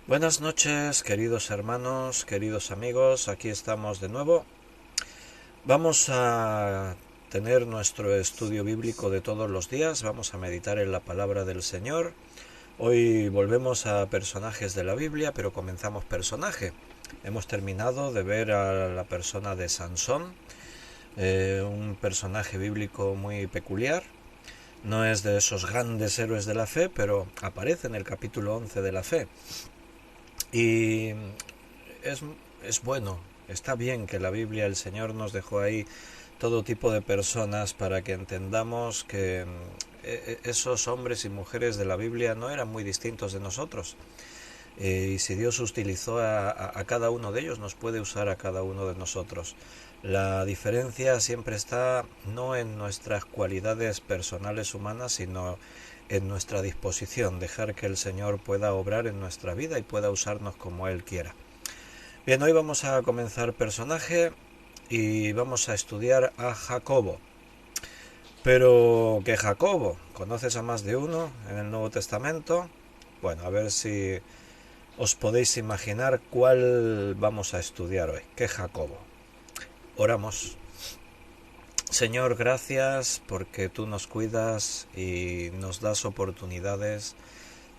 Buenas noches, queridos hermanos, queridos amigos, aquí estamos de nuevo. Vamos a tener nuestro estudio bíblico de todos los días, vamos a meditar en la palabra del Señor. Hoy volvemos a personajes de la Biblia, pero comenzamos personaje. Hemos terminado de ver a la persona de Sansón, un personaje bíblico muy peculiar. No es de esos grandes héroes de la fe, pero aparece en el capítulo 11 de la fe. Y es, es bueno, está bien que la Biblia, el Señor nos dejó ahí todo tipo de personas para que entendamos que esos hombres y mujeres de la Biblia no eran muy distintos de nosotros. Y si Dios utilizó a cada uno de ellos, nos puede usar a cada uno de nosotros. La diferencia siempre está no en nuestras cualidades personales humanas, sino en nuestra disposición, dejar que el Señor pueda obrar en nuestra vida y pueda usarnos como Él quiera. Bien, hoy vamos a comenzar personaje y vamos a estudiar a Jacobo. Pero que Jacobo, ¿conoces a más de uno en el Nuevo Testamento? Bueno, a ver si os podéis imaginar cuál vamos a estudiar hoy. ¿Qué Jacobo? Oramos. Señor, gracias porque tú nos cuidas y nos das oportunidades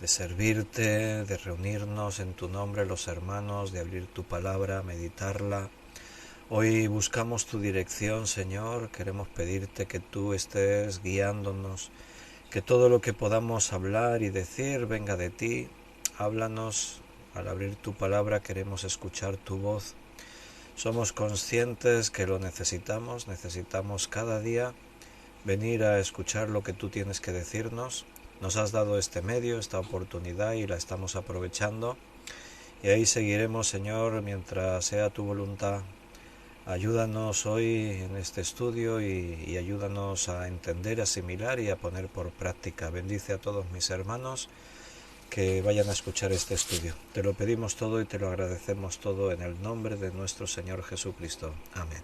de servirte, de reunirnos en tu nombre los hermanos, de abrir tu palabra, meditarla. Hoy buscamos tu dirección, Señor, queremos pedirte que tú estés guiándonos, que todo lo que podamos hablar y decir venga de ti. Háblanos, al abrir tu palabra queremos escuchar tu voz. Somos conscientes que lo necesitamos cada día venir a escuchar lo que tú tienes que decirnos. Nos has dado este medio, esta oportunidad y la estamos aprovechando. Y ahí seguiremos, Señor, mientras sea tu voluntad. Ayúdanos hoy en este estudio y ayúdanos a entender, asimilar y a poner por práctica. Bendice a todos mis hermanos que vayan a escuchar este estudio. Te lo pedimos todo y te lo agradecemos todo en el nombre de nuestro Señor Jesucristo. Amén.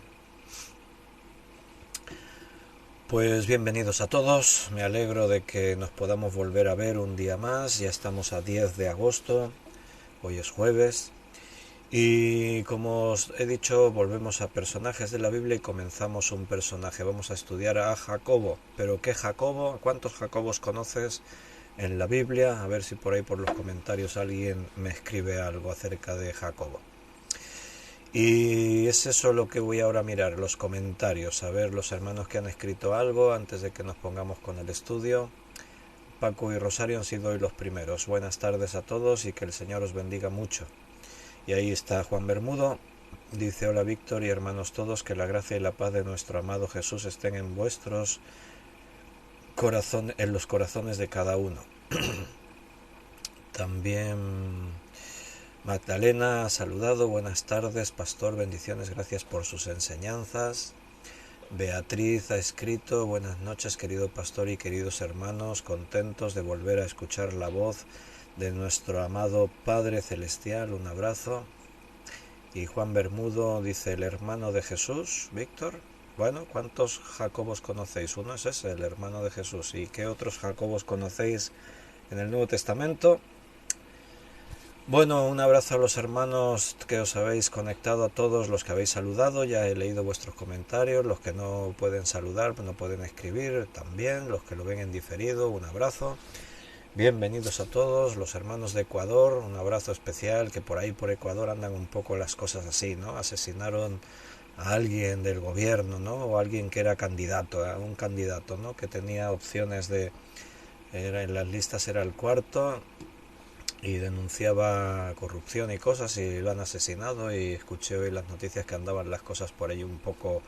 Pues bienvenidos a todos, me alegro de que nos podamos volver a ver un día más, ya estamos a 10 de agosto, hoy es jueves, y como os he dicho, volvemos a personajes de la Biblia y comenzamos un personaje. Vamos a estudiar a Jacobo. ¿Pero qué Jacobo? ¿Cuántos Jacobos conoces en la Biblia? A ver si por ahí por los comentarios alguien me escribe algo acerca de Jacobo. Y es eso lo que voy ahora a mirar, los comentarios, a ver los hermanos que han escrito algo antes de que nos pongamos con el estudio. Paco y Rosario han sido hoy los primeros. Buenas tardes a todos y que el Señor os bendiga mucho. Y ahí está Juan Bermudo, dice: hola Víctor y hermanos todos, que la gracia y la paz de nuestro amado Jesús estén en vuestros corazones, en los corazones de cada uno. También Magdalena ha saludado: buenas tardes pastor, bendiciones, gracias por sus enseñanzas. Beatriz ha escrito: buenas noches querido pastor y queridos hermanos, contentos de volver a escuchar la voz de nuestro amado Padre Celestial, un abrazo. Y Juan Bermudo dice: el hermano de Jesús, Víctor. Bueno, ¿cuántos Jacobos conocéis? Uno es ese, el hermano de Jesús. ¿Y qué otros Jacobos conocéis en el Nuevo Testamento? Bueno, un abrazo a los hermanos que os habéis conectado, a todos los que habéis saludado. Ya he leído vuestros comentarios. Los que no pueden saludar, no pueden escribir también. Los que lo ven en diferido, un abrazo. Bienvenidos a todos, los hermanos de Ecuador, un abrazo especial, que por ahí por Ecuador andan un poco las cosas así, ¿no? Asesinaron a alguien del gobierno, ¿no? O alguien que era candidato, a un candidato, ¿no? Que tenía opciones de, en las listas era el cuarto y denunciaba corrupción y cosas y lo han asesinado, y escuché hoy las noticias que andaban las cosas por ahí un poco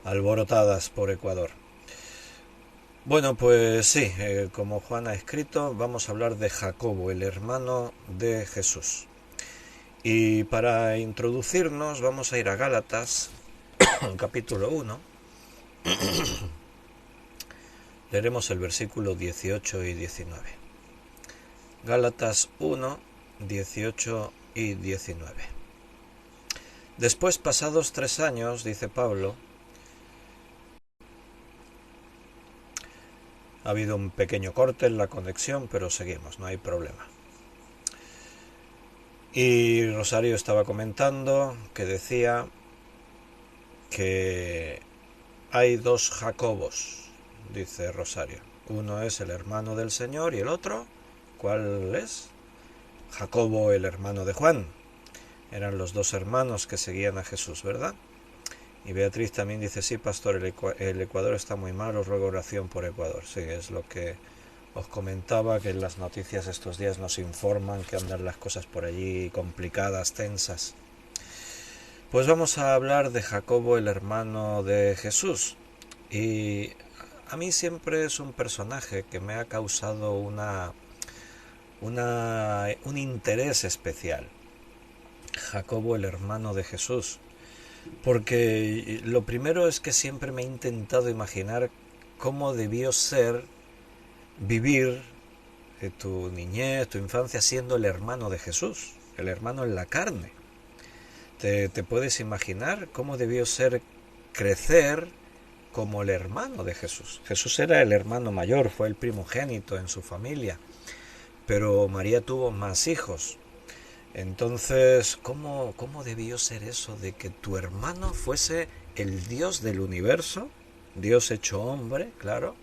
alborotadas por Ecuador. Bueno, pues sí, como Juan ha escrito, vamos a hablar de Jacobo, el hermano de Jesús. Y para introducirnos vamos a ir a Gálatas, capítulo 1. Leeremos el versículo 18 y 19. Gálatas 1, 18 y 19. Después, pasados 3 años, dice Pablo, ha habido un pequeño corte en la conexión, pero seguimos, no hay problema. Y Rosario estaba comentando que decía que hay dos Jacobos, dice Rosario. Uno es el hermano del Señor y el otro, ¿cuál es? Jacobo, el hermano de Juan. Eran los dos hermanos que seguían a Jesús, ¿verdad? Y Beatriz también dice, sí, pastor, el Ecuador está muy mal, os ruego oración por Ecuador. Sí, es lo que os comentaba, que en las noticias estos días nos informan que andan las cosas por allí complicadas, tensas. Pues vamos a hablar de Jacobo, el hermano de Jesús. Y a mí siempre es un personaje que me ha causado un interés especial. Jacobo, el hermano de Jesús. Porque lo primero es que siempre me he intentado imaginar cómo debió ser vivir tu niñez, tu infancia, siendo el hermano de Jesús, el hermano en la carne. ¿Te puedes imaginar cómo debió ser crecer como el hermano de Jesús? Jesús era el hermano mayor, fue el primogénito en su familia, pero María tuvo más hijos. Entonces, ¿cómo debió ser eso de que tu hermano fuese el Dios del universo? Dios hecho hombre, claro,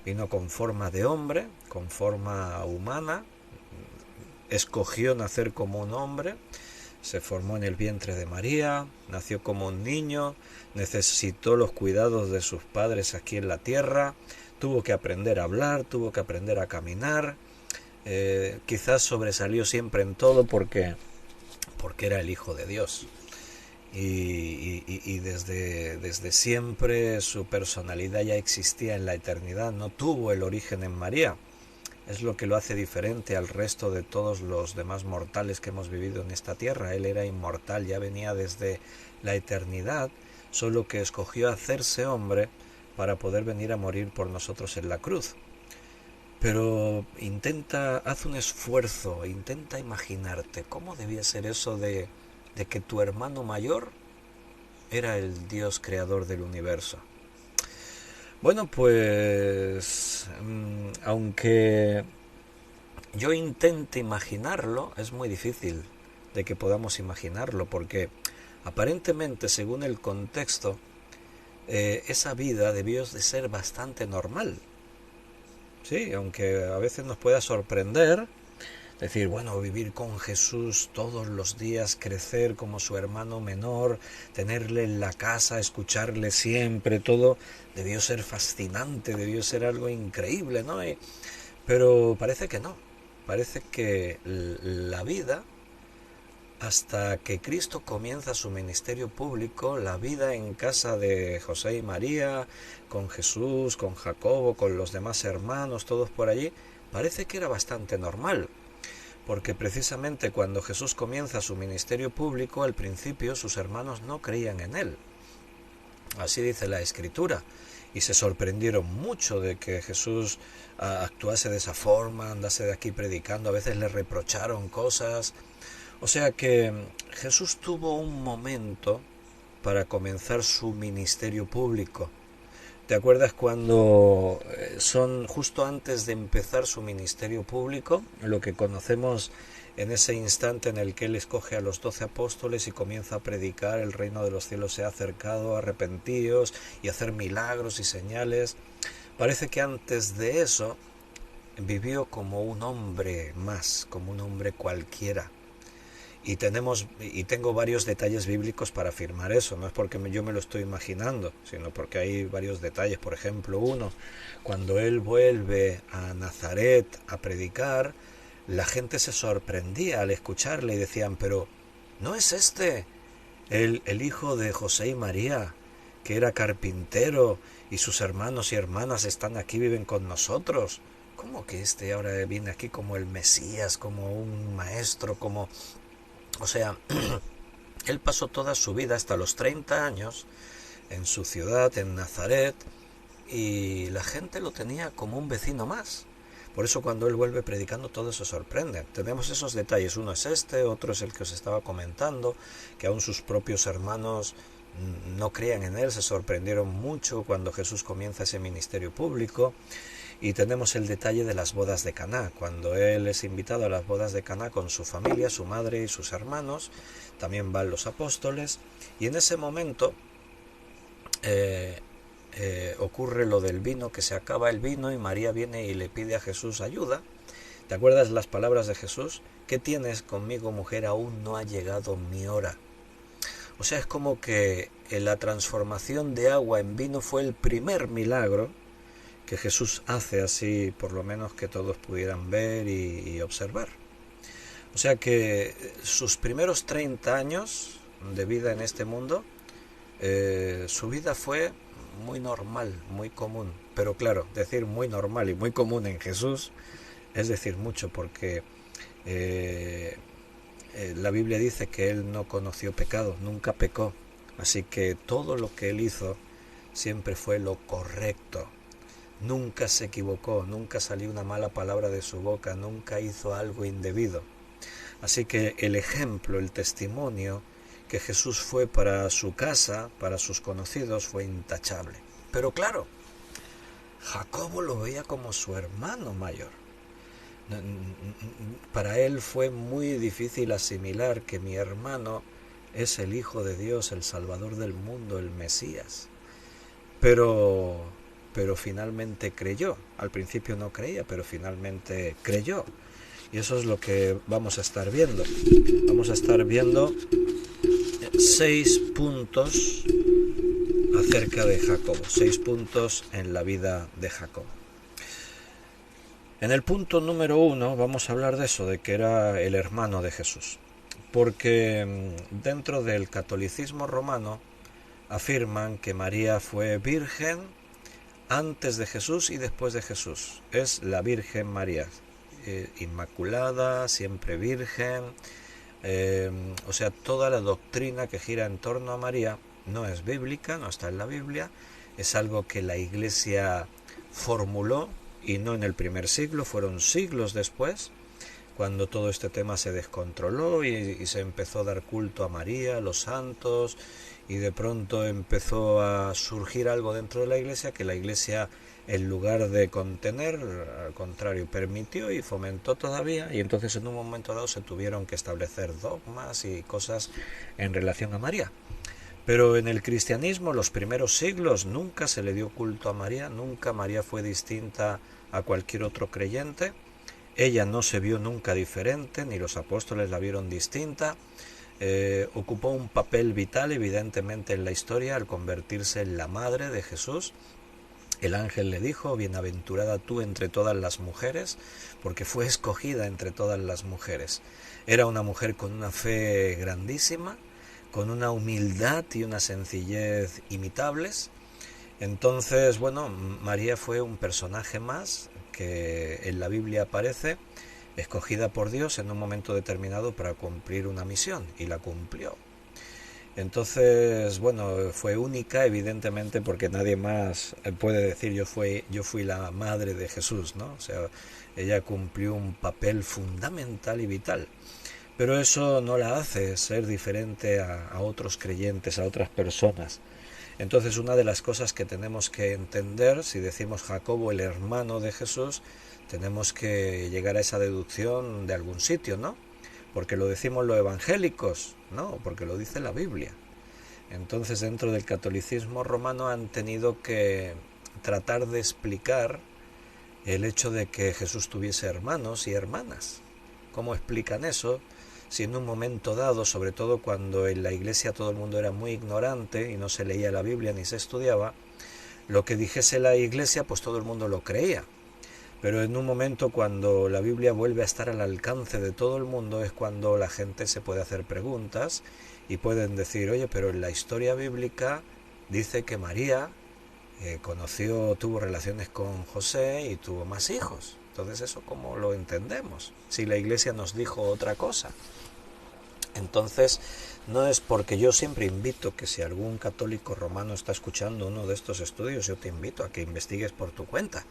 vino con forma de hombre, con forma humana, escogió nacer como un hombre, se formó en el vientre de María, nació como un niño, necesitó los cuidados de sus padres aquí en la tierra, tuvo que aprender a hablar, tuvo que aprender a caminar, quizás sobresalió siempre en todo porque era el Hijo de Dios. Y desde siempre su personalidad ya existía en la eternidad, no tuvo el origen en María. Es lo que lo hace diferente al resto de todos los demás mortales que hemos vivido en esta tierra. Él era inmortal, ya venía desde la eternidad, solo que escogió hacerse hombre para poder venir a morir por nosotros en la cruz. Pero haz un esfuerzo, intenta imaginarte cómo debía ser eso de que tu hermano mayor era el Dios creador del universo. Bueno, pues aunque yo intente imaginarlo, es muy difícil de que podamos imaginarlo, porque aparentemente, según el contexto, esa vida debió de ser bastante normal. Sí, aunque a veces nos pueda sorprender, decir, bueno, vivir con Jesús todos los días, crecer como su hermano menor, tenerle en la casa, escucharle siempre, todo debió ser fascinante, debió ser algo increíble, ¿no? Pero parece que no, parece que la vida, hasta que Cristo comienza su ministerio público, la vida en casa de José y María, con Jesús, con Jacobo, con los demás hermanos, todos por allí, parece que era bastante normal. Porque precisamente cuando Jesús comienza su ministerio público, al principio sus hermanos no creían en él. Así dice la Escritura. Y se sorprendieron mucho de que Jesús actuase de esa forma, andase de aquí predicando. A veces le reprocharon cosas. O sea que Jesús tuvo un momento para comenzar su ministerio público. ¿Te acuerdas cuando son justo antes de empezar su ministerio público, lo que conocemos en ese instante en el que Él escoge a los 12 apóstoles y comienza a predicar el reino de los cielos se ha acercado, arrepentíos, y hacer milagros y señales? Parece que antes de eso vivió como un hombre más, como un hombre cualquiera. Y tengo varios detalles bíblicos para afirmar eso. No es porque yo me lo estoy imaginando, sino porque hay varios detalles. Por ejemplo, uno, cuando él vuelve a Nazaret a predicar, la gente se sorprendía al escucharle y decían, pero ¿no es este el hijo de José y María, que era carpintero y sus hermanos y hermanas están aquí, viven con nosotros? ¿Cómo que este ahora viene aquí como el Mesías, como un maestro, como... O sea, él pasó toda su vida hasta los 30 años en su ciudad, en Nazaret, y la gente lo tenía como un vecino más. Por eso cuando él vuelve predicando todo se sorprende. Tenemos esos detalles, uno es este, otro es el que os estaba comentando, que aún sus propios hermanos no creían en él, se sorprendieron mucho cuando Jesús comienza ese ministerio público. Y tenemos el detalle de las bodas de Caná, cuando él es invitado a las bodas de Caná con su familia, su madre y sus hermanos, también van los apóstoles, y en ese momento ocurre lo del vino, que se acaba el vino y María viene y le pide a Jesús ayuda. ¿Te acuerdas las palabras de Jesús? ¿Qué tienes conmigo, mujer? Aún no ha llegado mi hora. O sea, es como que la transformación de agua en vino fue el primer milagro que Jesús hace, así por lo menos que todos pudieran ver y observar. O sea que sus primeros 30 años de vida en este mundo, su vida fue muy normal, muy común. Pero claro, decir muy normal y muy común en Jesús es decir mucho, porque la Biblia dice que él no conoció pecado, nunca pecó. Así que todo lo que él hizo siempre fue lo correcto. Nunca se equivocó, nunca salió una mala palabra de su boca, nunca hizo algo indebido. Así que el ejemplo, el testimonio que Jesús fue para su casa, para sus conocidos, fue intachable. Pero claro, Jacobo lo veía como su hermano mayor. Para él fue muy difícil asimilar que mi hermano es el Hijo de Dios, el Salvador del mundo, el Mesías. Pero finalmente creyó. Al principio no creía, pero finalmente creyó. Y eso es lo que vamos a estar viendo. Vamos a estar viendo 6 puntos acerca de Jacobo, 6 puntos en la vida de Jacobo. En el punto número 1 vamos a hablar de eso, de que era el hermano de Jesús. Porque dentro del catolicismo romano afirman que María fue virgen antes de Jesús y después de Jesús. Es la Virgen María, inmaculada, siempre virgen. O sea, toda la doctrina que gira en torno a María no es bíblica, no está en la Biblia, es algo que la Iglesia formuló, y no en el primer siglo, fueron siglos después, cuando todo este tema se descontroló y se empezó a dar culto a María, a los santos, y de pronto empezó a surgir algo dentro de la Iglesia que la Iglesia, en lugar de contener, al contrario, permitió y fomentó todavía, y entonces en un momento dado se tuvieron que establecer dogmas y cosas en relación a María. Pero en el cristianismo, los primeros siglos, nunca se le dio culto a María, nunca María fue distinta a cualquier otro creyente. Ella no se vio nunca diferente, ni los apóstoles la vieron distinta. Ocupó un papel vital, evidentemente, en la historia al convertirse en la madre de Jesús. El ángel le dijo: bienaventurada tú entre todas las mujeres, porque fue escogida entre todas las mujeres. Era una mujer con una fe grandísima, con una humildad y una sencillez imitables. Entonces, bueno, María fue un personaje más que en la Biblia aparece, escogida por Dios en un momento determinado para cumplir una misión, y la cumplió. Entonces, bueno, fue única, evidentemente, porque nadie más puede decir yo fui la madre de Jesús, ¿no? O sea, ella cumplió un papel fundamental y vital. Pero eso no la hace ser diferente a otros creyentes, a otras personas. Entonces, una de las cosas que tenemos que entender, si decimos Jacobo, el hermano de Jesús, tenemos que llegar a esa deducción de algún sitio, ¿no? Porque lo decimos los evangélicos, no, porque lo dice la Biblia. Entonces, dentro del catolicismo romano han tenido que tratar de explicar el hecho de que Jesús tuviese hermanos y hermanas. ¿Cómo explican eso? Si en un momento dado, sobre todo cuando en la iglesia todo el mundo era muy ignorante y no se leía la Biblia ni se estudiaba, lo que dijese la iglesia pues todo el mundo lo creía. Pero en un momento cuando la Biblia vuelve a estar al alcance de todo el mundo es cuando la gente se puede hacer preguntas y pueden decir: oye, pero en la historia bíblica dice que María tuvo relaciones con José y tuvo más hijos. Entonces, ¿eso cómo lo entendemos? Si la Iglesia nos dijo otra cosa. Entonces, no es porque yo siempre invito que si algún católico romano está escuchando uno de estos estudios, yo te invito a que investigues por tu cuenta,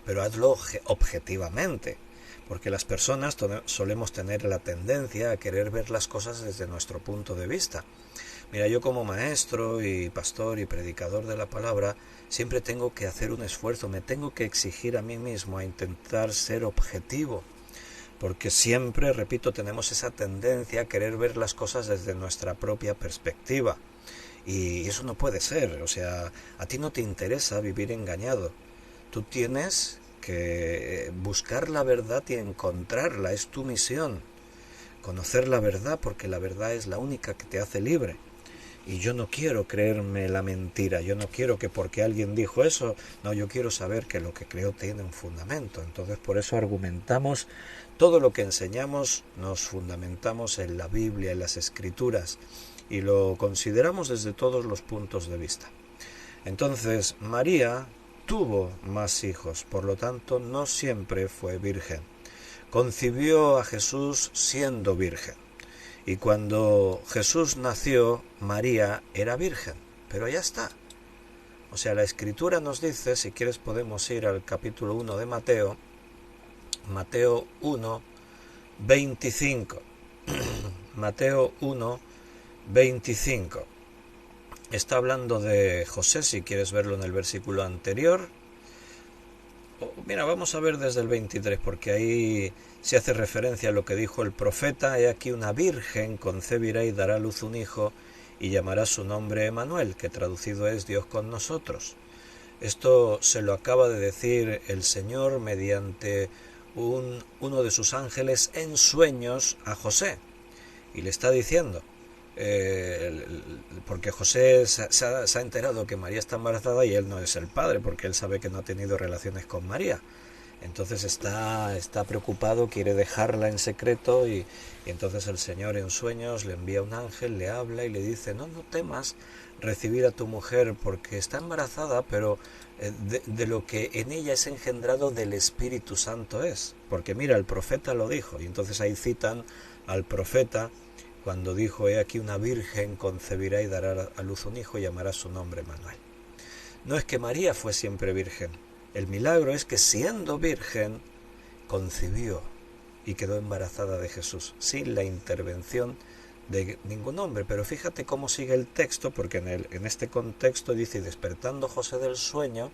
pero hazlo objetivamente, porque las personas solemos tener la tendencia a querer ver las cosas desde nuestro punto de vista. Mira, yo como maestro y pastor y predicador de la palabra, siempre tengo que hacer un esfuerzo, me tengo que exigir a mí mismo a intentar ser objetivo, porque siempre, repito, tenemos esa tendencia a querer ver las cosas desde nuestra propia perspectiva. Y eso no puede ser, o sea, a ti no te interesa vivir engañado. Tú tienes que buscar la verdad y encontrarla, es tu misión. Conocer la verdad, porque la verdad es la única que te hace libre. Y yo no quiero creerme la mentira, yo no quiero que porque alguien dijo eso, no, yo quiero saber que lo que creo tiene un fundamento. Entonces por eso argumentamos, todo lo que enseñamos nos fundamentamos en la Biblia, en las Escrituras, y lo consideramos desde todos los puntos de vista. Entonces María tuvo más hijos, por lo tanto no siempre fue virgen. Concibió a Jesús siendo virgen. Y cuando Jesús nació, María era virgen, pero ya está. O sea, la Escritura nos dice, si quieres podemos ir al capítulo 1 de Mateo, Mateo 1, 25. Mateo 1, 25. Está hablando de José, si quieres verlo en el versículo anterior. Mira, vamos a ver desde el 23, porque ahí se hace referencia a lo que dijo el profeta: he aquí una virgen concebirá y dará a luz un hijo, y llamará su nombre Emanuel, que traducido es Dios con nosotros. Esto se lo acaba de decir el Señor mediante uno de sus ángeles en sueños a José, y le está diciendo, porque José se ha enterado que María está embarazada y él no es el padre, porque él sabe que no ha tenido relaciones con María. Entonces está preocupado, quiere dejarla en secreto, y entonces el Señor en sueños le envía un ángel, le habla y le dice: no temas recibir a tu mujer, porque está embarazada, pero de lo que en ella es engendrado del Espíritu Santo es. Porque mira, el profeta lo dijo, y entonces ahí citan al profeta cuando dijo: he aquí una virgen concebirá y dará a luz un hijo y llamará su nombre Emanuel. No es que María fue siempre virgen, el milagro es que siendo virgen concibió y quedó embarazada de Jesús, sin la intervención de ningún hombre. Pero fíjate cómo sigue el texto, porque en este contexto dice: despertando José del sueño,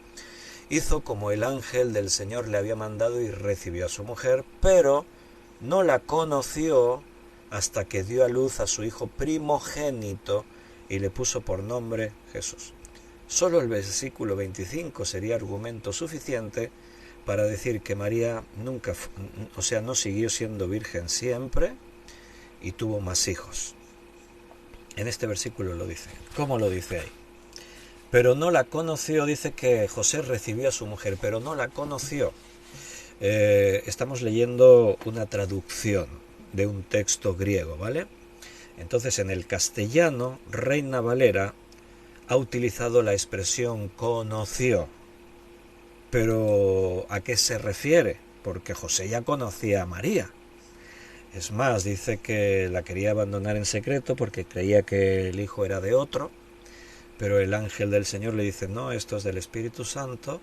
hizo como el ángel del Señor le había mandado y recibió a su mujer, pero no la conoció hasta que dio a luz a su hijo primogénito y le puso por nombre Jesús. Solo el versículo 25 sería argumento suficiente para decir que María nunca, o sea, no siguió siendo virgen siempre y tuvo más hijos. En este versículo lo dice. ¿Cómo lo dice ahí? Pero no la conoció, dice que José recibió a su mujer, pero no la conoció. Estamos leyendo una traducción de un texto griego, ¿vale? Entonces en el castellano, Reina Valera ha utilizado la expresión conoció. Pero ¿a qué se refiere? Porque José ya conocía a María. Es más, dice que la quería abandonar en secreto porque creía que el hijo era de otro, pero el ángel del Señor le dice: no, esto es del Espíritu Santo,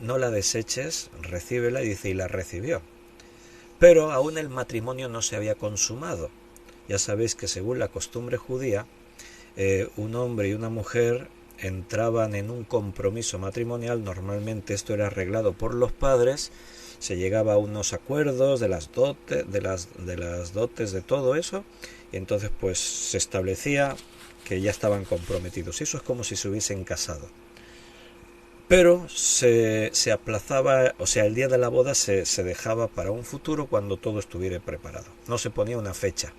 no la deseches, recíbela, y dice: y la recibió. Pero aún el matrimonio no se había consumado. Ya sabéis que según la costumbre judía, un hombre y una mujer entraban en un compromiso matrimonial. Normalmente esto era arreglado por los padres, se llegaba a unos acuerdos de las dotes, de todo eso, y entonces pues se establecía que ya estaban comprometidos. Eso es como si se hubiesen casado. Pero se aplazaba, o sea, el día de la boda se dejaba para un futuro cuando todo estuviera preparado. No se ponía una fecha,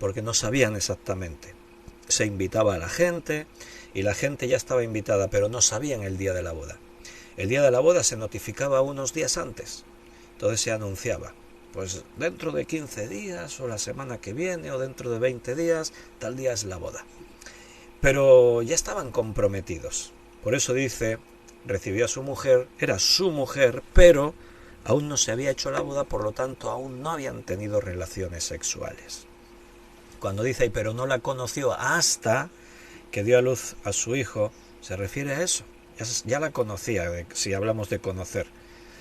porque no sabían exactamente. Se invitaba a la gente, y la gente ya estaba invitada, pero no sabían el día de la boda. El día de la boda se notificaba unos días antes. Entonces se anunciaba: pues dentro de 15 días, o la semana que viene, o dentro de 20 días, tal día es la boda. Pero ya estaban comprometidos. Por eso dice: recibió a su mujer, era su mujer, pero aún no se había hecho la boda, por lo tanto aún no habían tenido relaciones sexuales. Cuando dice: pero no la conoció hasta que dio a luz a su hijo, se refiere a eso. Ya la conocía, si hablamos de conocer.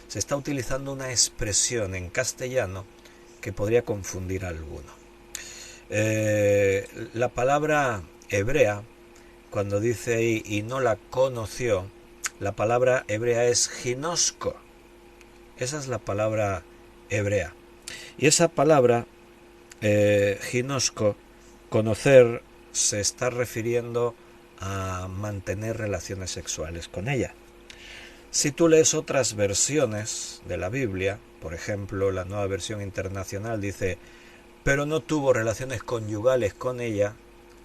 Se está utilizando una expresión en castellano que podría confundir a alguno. La palabra hebrea, cuando dice ahí y no la conoció, la palabra hebrea es ginosko. Esa es la palabra hebrea. Y esa palabra, ginosko, conocer, se está refiriendo a mantener relaciones sexuales con ella. Si tú lees otras versiones de la Biblia, por ejemplo, la Nueva Versión Internacional dice, pero no tuvo relaciones conyugales con ella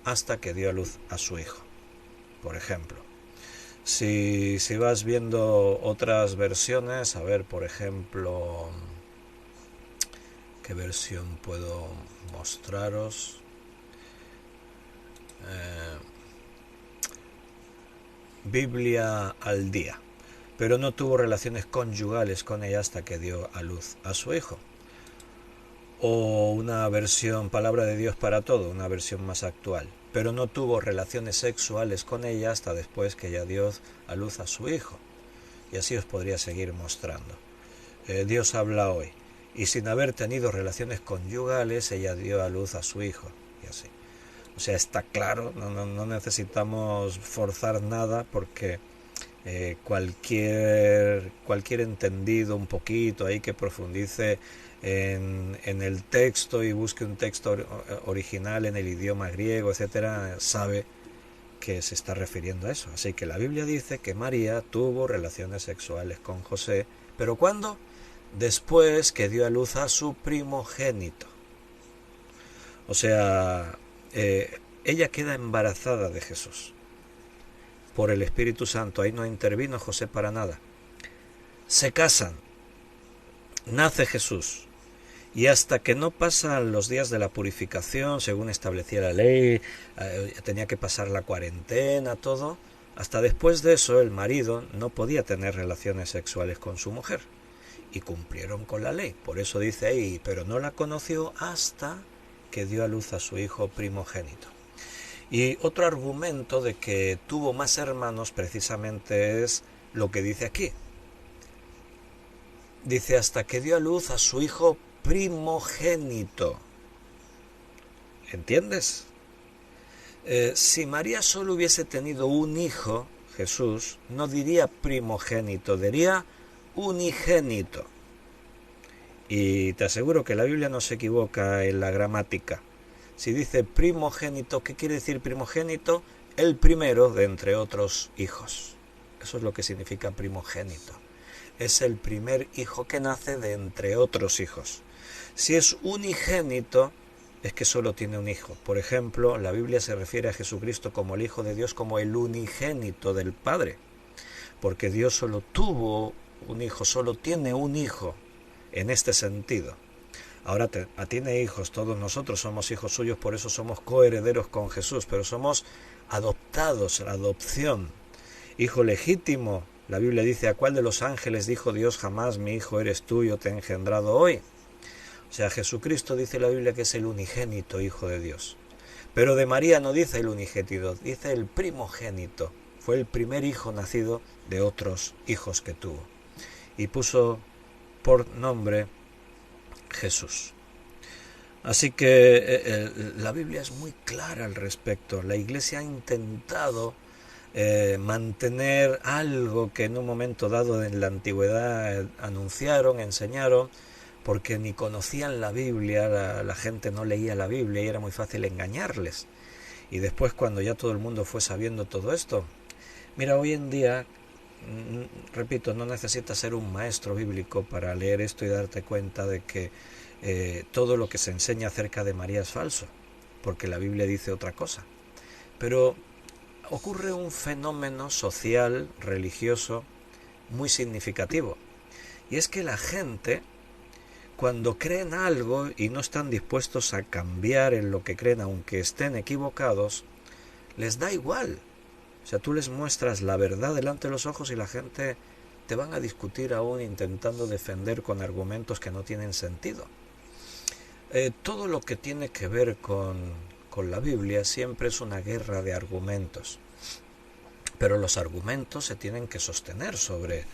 hasta que dio a luz a su hijo, por ejemplo. Si vas viendo otras versiones, a ver, por ejemplo, ¿qué versión puedo mostraros? Biblia al día. Pero no tuvo relaciones conyugales con ella hasta que dio a luz a su hijo. O una versión, Palabra de Dios para todo, una versión más actual. Pero no tuvo relaciones sexuales con ella hasta después que ella dio a luz a su hijo. Y así os podría seguir mostrando. Dios habla hoy. Y sin haber tenido relaciones conyugales, ella dio a luz a su hijo. Y así. O sea, está claro, no necesitamos forzar nada porque cualquier entendido un poquito ahí que profundice en el texto y busque un texto original en el idioma griego, etcétera, sabe que se está refiriendo a eso. Así que la Biblia dice que María tuvo relaciones sexuales con José, ¿pero cuándo? Después que dio a luz a su primogénito. O sea, ella queda embarazada de Jesús por el Espíritu Santo. Ahí no intervino José para nada. Se casan, nace Jesús, y hasta que no pasan los días de la purificación, según establecía la ley, tenía que pasar la cuarentena, todo, hasta después de eso el marido no podía tener relaciones sexuales con su mujer, y cumplieron con la ley. Por eso dice ahí, pero no la conoció hasta que dio a luz a su hijo primogénito. Y otro argumento de que tuvo más hermanos precisamente es lo que dice aquí. Dice hasta que dio a luz a su hijo primogénito. ¿Entiendes? Si María solo hubiese tenido un hijo, Jesús, no diría primogénito, diría unigénito. Y te aseguro que la Biblia no se equivoca en la gramática. Si dice primogénito, ¿qué quiere decir primogénito? El primero de entre otros hijos. Eso es lo que significa primogénito. Es el primer hijo que nace de entre otros hijos. Si es unigénito, es que solo tiene un hijo. Por ejemplo, la Biblia se refiere a Jesucristo como el Hijo de Dios, como el unigénito del Padre. Porque Dios solo tuvo un hijo, solo tiene un hijo en este sentido. Ahora tiene hijos, todos nosotros somos hijos suyos, por eso somos coherederos con Jesús, pero somos adoptados, la adopción. Hijo legítimo, la Biblia dice, ¿a cuál de los ángeles dijo Dios jamás, mi hijo eres tú, yo te he engendrado hoy? O sea, Jesucristo dice la Biblia que es el unigénito Hijo de Dios. Pero de María no dice el unigénito, dice el primogénito. Fue el primer hijo nacido de otros hijos que tuvo. Y puso por nombre Jesús. Así que la Biblia es muy clara al respecto. La Iglesia ha intentado mantener algo que en un momento dado en la antigüedad anunciaron, enseñaron, porque ni conocían la Biblia, la gente no leía la Biblia y era muy fácil engañarles. Y después, cuando ya todo el mundo fue sabiendo todo esto, mira, hoy en día, repito, no necesitas ser un maestro bíblico para leer esto y darte cuenta de que todo lo que se enseña acerca de María es falso, porque la Biblia dice otra cosa. Pero ocurre un fenómeno social, religioso, muy significativo, y es que la gente, cuando creen algo y no están dispuestos a cambiar en lo que creen, aunque estén equivocados, les da igual. O sea, tú les muestras la verdad delante de los ojos y la gente te van a discutir aún intentando defender con argumentos que no tienen sentido. Todo lo que tiene que ver con la Biblia siempre es una guerra de argumentos. Pero los argumentos se tienen que sostener sobre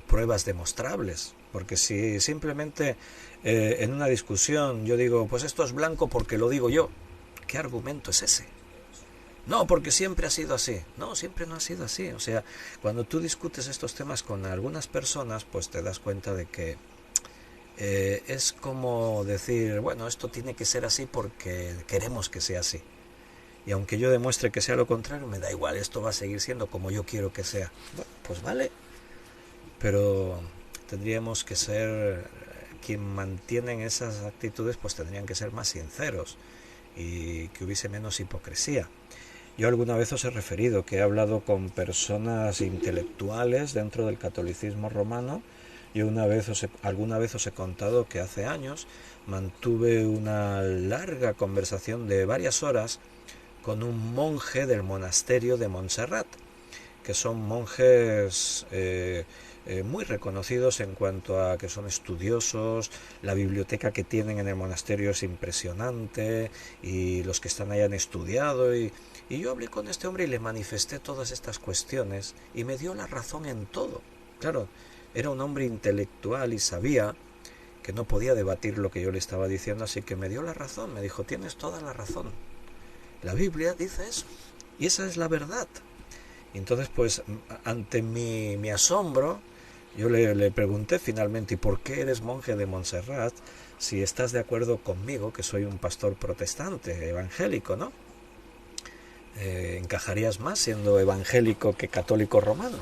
pruebas demostrables. Porque si simplemente en una discusión yo digo, pues esto es blanco porque lo digo yo, ¿qué argumento es ese? No, porque siempre ha sido así. No, siempre no ha sido así. O sea, cuando tú discutes estos temas con algunas personas, pues te das cuenta de que es como decir, bueno, esto tiene que ser así porque queremos que sea así. Y aunque yo demuestre que sea lo contrario, me da igual, esto va a seguir siendo como yo quiero que sea. Bueno, pues vale, pero tendríamos que ser, quien mantienen esas actitudes, pues tendrían que ser más sinceros y que hubiese menos hipocresía. Yo alguna vez os he referido que he hablado con personas intelectuales dentro del catolicismo romano. Yo alguna vez os he contado que hace años mantuve una larga conversación de varias horas con un monje del monasterio de Montserrat, que son monjes muy reconocidos en cuanto a que son estudiosos. La biblioteca que tienen en el monasterio es impresionante y los que están allá han estudiado, y yo hablé con este hombre y le manifesté todas estas cuestiones y me dio la razón en todo. Claro, era un hombre intelectual y sabía que no podía debatir lo que yo le estaba diciendo, así que me dio la razón, me dijo, tienes toda la razón. La Biblia dice eso y esa es la verdad. Y entonces, pues, ante mi asombro, yo le pregunté finalmente, ¿y por qué eres monje de Montserrat si estás de acuerdo conmigo, que soy un pastor protestante, evangélico, ¿no? Encajarías más siendo evangélico que católico romano.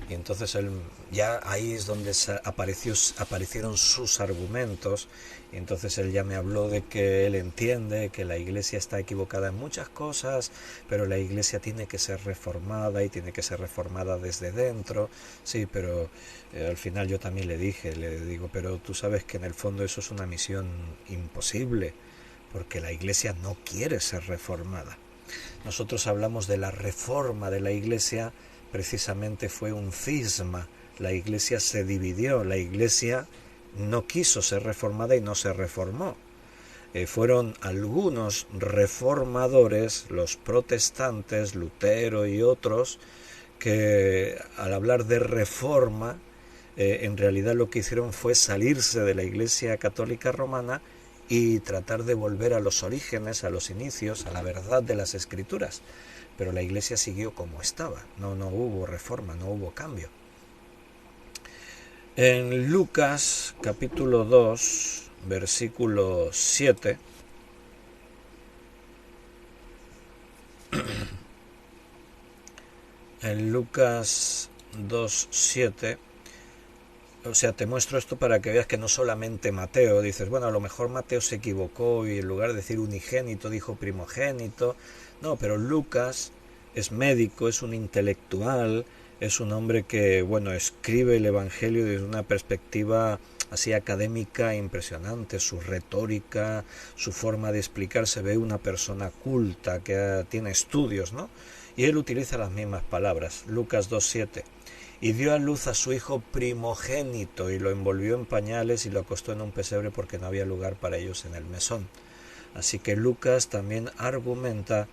Y entonces él, ya ahí es donde aparecieron sus argumentos, y entonces él ya me habló de que él entiende que la Iglesia está equivocada en muchas cosas, pero la Iglesia tiene que ser reformada y tiene que ser reformada desde dentro. Sí, pero al final yo también le digo, pero tú sabes que en el fondo eso es una misión imposible, porque la Iglesia no quiere ser reformada. Nosotros hablamos de la reforma de la Iglesia, precisamente fue un cisma. La Iglesia se dividió, la Iglesia no quiso ser reformada y no se reformó. Fueron algunos reformadores, los protestantes, Lutero y otros, que al hablar de reforma, en realidad lo que hicieron fue salirse de la Iglesia Católica Romana y tratar de volver a los orígenes, a los inicios, a la verdad de las Escrituras. Pero la Iglesia siguió como estaba, no hubo reforma, no hubo cambio. En Lucas capítulo 2, versículo 7, en Lucas 2, 7, o sea, te muestro esto para que veas que no solamente Mateo, dices, bueno, a lo mejor Mateo se equivocó y en lugar de decir unigénito dijo primogénito. No, pero Lucas es médico, es un intelectual, es un hombre que, bueno, escribe el Evangelio desde una perspectiva así académica impresionante, su retórica, su forma de explicar, se ve una persona culta que tiene estudios, ¿no? Y él utiliza las mismas palabras, Lucas 2:7. Y dio a luz a su hijo primogénito y lo envolvió en pañales y lo acostó en un pesebre porque no había lugar para ellos en el mesón. Así que Lucas también argumenta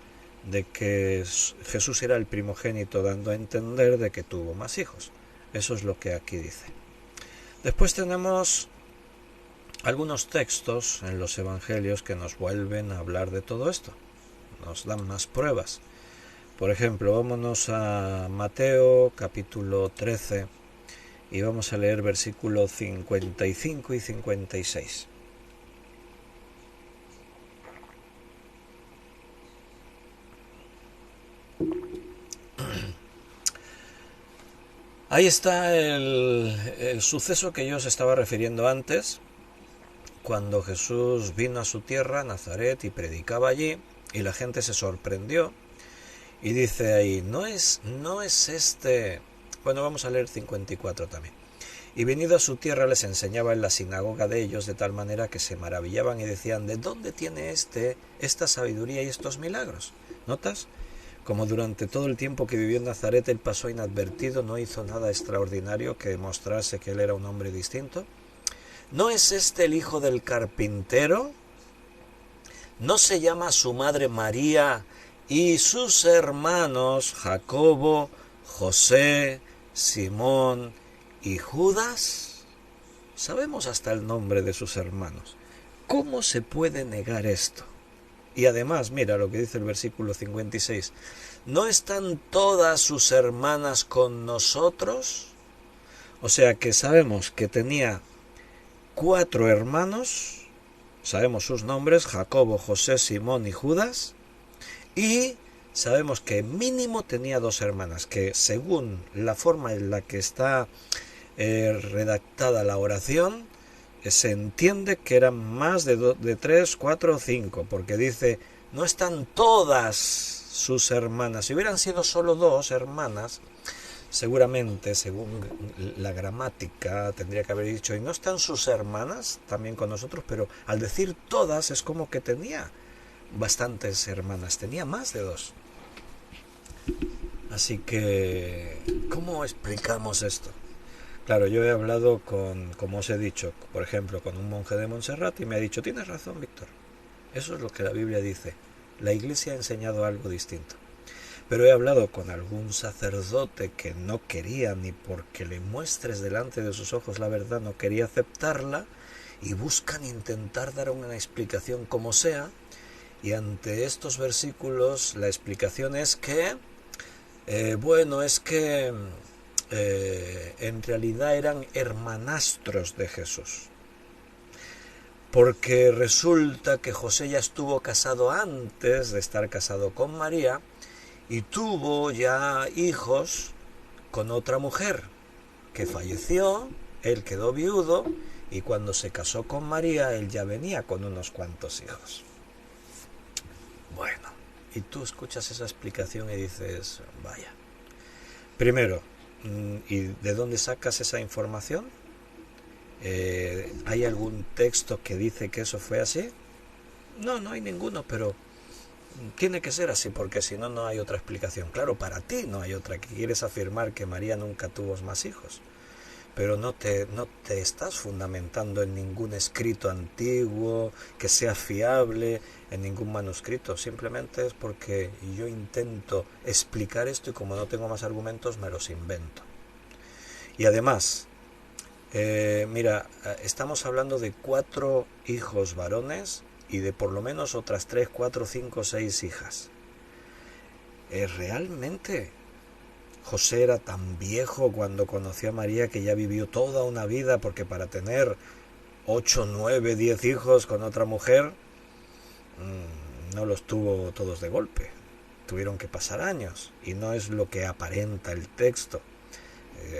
de que Jesús era el primogénito, dando a entender de que tuvo más hijos. Eso es lo que aquí dice. Después tenemos algunos textos en los evangelios que nos vuelven a hablar de todo esto, nos dan más pruebas. Por ejemplo, vámonos a Mateo capítulo 13 y vamos a leer versículos 55 y 56. Ahí está el suceso que yo os estaba refiriendo antes, cuando Jesús vino a su tierra, Nazaret, y predicaba allí, y la gente se sorprendió, y dice ahí, no es este... Bueno, vamos a leer 54 también. Y venido a su tierra les enseñaba en la sinagoga de ellos, de tal manera que se maravillaban y decían, ¿de dónde tiene esta sabiduría y estos milagros? ¿Notas? Como durante todo el tiempo que vivió en Nazaret él pasó inadvertido, no hizo nada extraordinario que demostrase que él era un hombre distinto. ¿No es este el hijo del carpintero? ¿No se llama su madre María y sus hermanos Jacobo, José, Simón y Judas? Sabemos hasta el nombre de sus hermanos. ¿Cómo se puede negar esto? Y además, mira lo que dice el versículo 56. ¿No están todas sus hermanas con nosotros? O sea que sabemos que tenía 4 hermanos, sabemos sus nombres, Jacobo, José, Simón y Judas, y sabemos que mínimo tenía 2 hermanas, que según la forma en la que está redactada la oración, se entiende que eran más de 3, 4 o 5, porque dice, no están todas sus hermanas. Si hubieran sido solo 2 hermanas, seguramente, según la gramática, tendría que haber dicho, y no están sus hermanas también con nosotros, pero al decir todas es como que tenía bastantes hermanas, tenía más de 2. Así que, ¿cómo explicamos esto? Claro, yo he hablado como os he dicho, por ejemplo, con un monje de Montserrat y me ha dicho, tienes razón, Víctor, eso es lo que la Biblia dice. La Iglesia ha enseñado algo distinto. Pero he hablado con algún sacerdote que no quería, ni porque le muestres delante de sus ojos la verdad, no quería aceptarla, y buscan intentar dar una explicación como sea, y ante estos versículos la explicación es que, en realidad eran hermanastros de Jesús. Porque resulta que José ya estuvo casado antes de estar casado con María y tuvo ya hijos con otra mujer que falleció, él quedó viudo y cuando se casó con María él ya venía con unos cuantos hijos. Bueno, y tú escuchas esa explicación y dices, vaya. Primero, ¿y de dónde sacas esa información? ¿Hay algún texto que dice que eso fue así? No, no hay ninguno, pero tiene que ser así porque si no, no hay otra explicación. Claro, para ti no hay otra, que quieres afirmar que María nunca tuvo más hijos, pero no te estás fundamentando en ningún escrito antiguo que sea fiable, en ningún manuscrito. Simplemente es porque yo intento explicar esto y como no tengo más argumentos me los invento. Y además, mira, estamos hablando de 4 hijos varones y de por lo menos otras 3, 4, 5, 6 hijas. ¿Realmente José era tan viejo cuando conoció a María que ya vivió toda una vida? Porque para tener 8, 9, 10 hijos con otra mujer, no los tuvo todos de golpe. Tuvieron que pasar años y no es lo que aparenta el texto.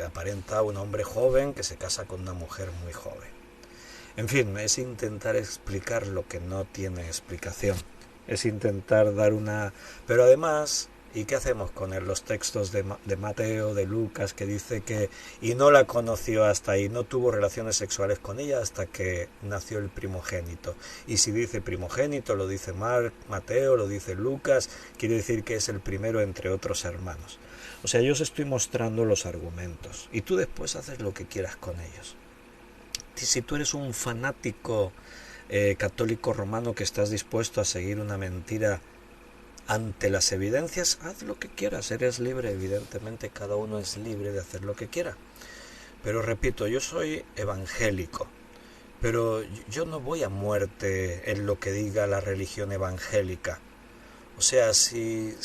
Aparenta un hombre joven que se casa con una mujer muy joven. En fin, es intentar explicar lo que no tiene explicación. Es intentar dar una... Pero además, ¿y qué hacemos con los textos de Mateo, de Lucas, que dice que y no la conoció hasta ahí, no tuvo relaciones sexuales con ella hasta que nació el primogénito? Y si dice primogénito, lo dice Mateo, lo dice Lucas, quiere decir que es el primero entre otros hermanos. O sea, yo os estoy mostrando los argumentos y tú después haces lo que quieras con ellos. Si tú eres un fanático católico romano que estás dispuesto a seguir una mentira ante las evidencias, haz lo que quieras, eres libre, evidentemente cada uno es libre de hacer lo que quiera. Pero repito, yo soy evangélico, pero yo no voy a muerte en lo que diga la religión evangélica. O sea, si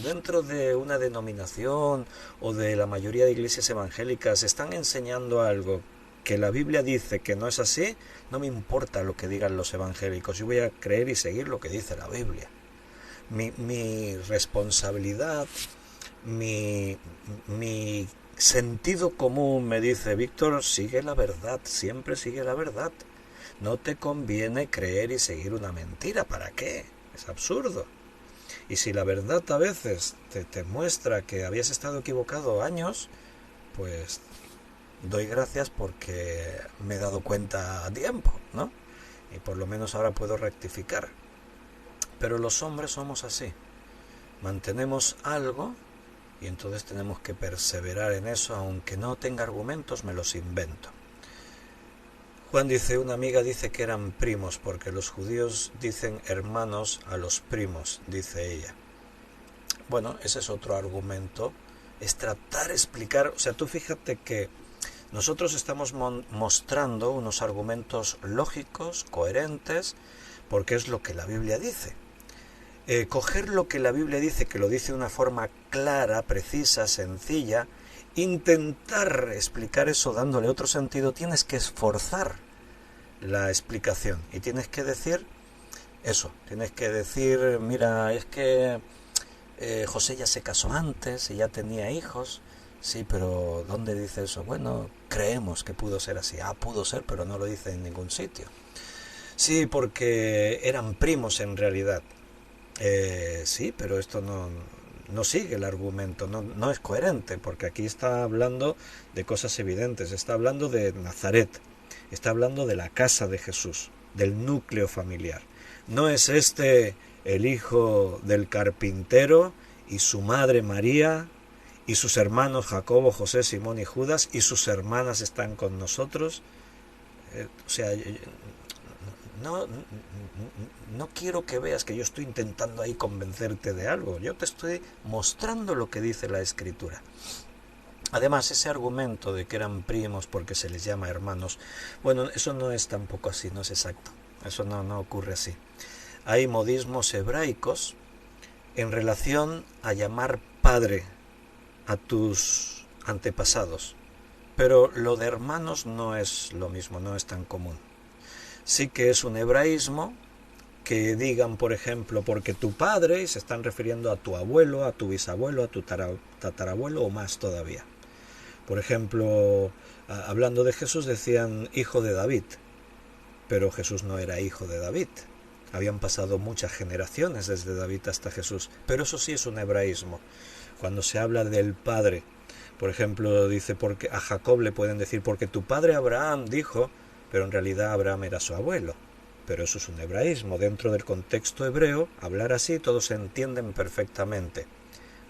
dentro de una denominación o de la mayoría de iglesias evangélicas están enseñando algo que la Biblia dice que no es así, no me importa lo que digan los evangélicos, yo voy a creer y seguir lo que dice la Biblia. Mi responsabilidad, mi sentido común me dice, Víctor, sigue la verdad, siempre sigue la verdad. No te conviene creer y seguir una mentira, ¿para qué? Es absurdo. Y si la verdad a veces te muestra que habías estado equivocado años, pues doy gracias porque me he dado cuenta a tiempo, ¿no? Y por lo menos ahora puedo rectificar. Pero los hombres somos así. Mantenemos algo y entonces tenemos que perseverar en eso, aunque no tenga argumentos, me los invento. Juan dice, una amiga dice que eran primos, porque los judíos dicen hermanos a los primos, dice ella. Bueno, ese es otro argumento, es tratar de explicar, o sea, tú fíjate que nosotros estamos mostrando unos argumentos lógicos, coherentes, porque es lo que la Biblia dice. coger lo que la Biblia dice, que lo dice de una forma clara, precisa, sencilla, intentar explicar eso dándole otro sentido, tienes que esforzar la explicación y tienes que decir eso, tienes que decir, mira, es que José ya se casó antes y ya tenía hijos, sí, pero ¿dónde dice eso? Bueno, creemos que pudo ser así, pudo ser, pero no lo dice en ningún sitio. Sí, porque eran primos en realidad. Sí, pero esto no sigue el argumento, no es coherente, porque aquí está hablando de cosas evidentes, está hablando de Nazaret, está hablando de la casa de Jesús, del núcleo familiar. ¿No es este el hijo del carpintero y su madre María y sus hermanos Jacobo, José, Simón y Judas y sus hermanas están con nosotros? O sea, no, no quiero que veas que yo estoy intentando ahí convencerte de algo. Yo te estoy mostrando lo que dice la Escritura. Además, ese argumento de que eran primos porque se les llama hermanos, bueno, eso no es tampoco así, no es exacto. Eso no ocurre así. Hay modismos hebraicos en relación a llamar padre a tus antepasados. Pero lo de hermanos no es lo mismo, no es tan común. Sí que es un hebraísmo que digan, por ejemplo, porque tu padre, y se están refiriendo a tu abuelo, a tu bisabuelo, a tu tatarabuelo o más todavía. Por ejemplo, hablando de Jesús decían hijo de David, pero Jesús no era hijo de David. Habían pasado muchas generaciones desde David hasta Jesús, pero eso sí es un hebraísmo. Cuando se habla del padre, por ejemplo, dice, porque a Jacob le pueden decir, porque tu padre Abraham dijo, pero en realidad Abraham era su abuelo. Pero eso es un hebraísmo. Dentro del contexto hebreo, hablar así todos se entienden perfectamente.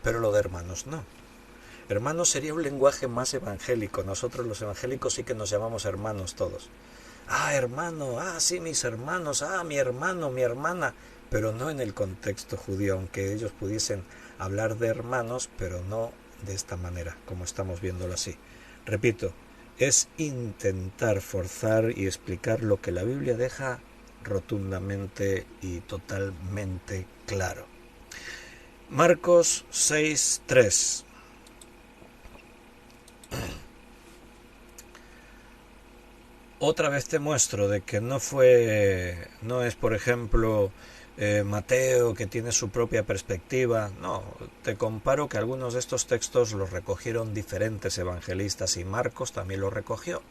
Pero lo de hermanos no. Hermanos sería un lenguaje más evangélico. Nosotros los evangélicos sí que nos llamamos hermanos todos. Hermano, sí, mis hermanos, mi hermano, mi hermana. Pero no en el contexto judío, aunque ellos pudiesen hablar de hermanos, pero no de esta manera, como estamos viéndolo así. Repito, es intentar forzar y explicar lo que la Biblia deja rotundamente y totalmente claro. Marcos 6:3. Otra vez te muestro de que no es, por ejemplo, Mateo, que tiene su propia perspectiva. No, te comparo que algunos de estos textos los recogieron diferentes evangelistas y Marcos también los recogió.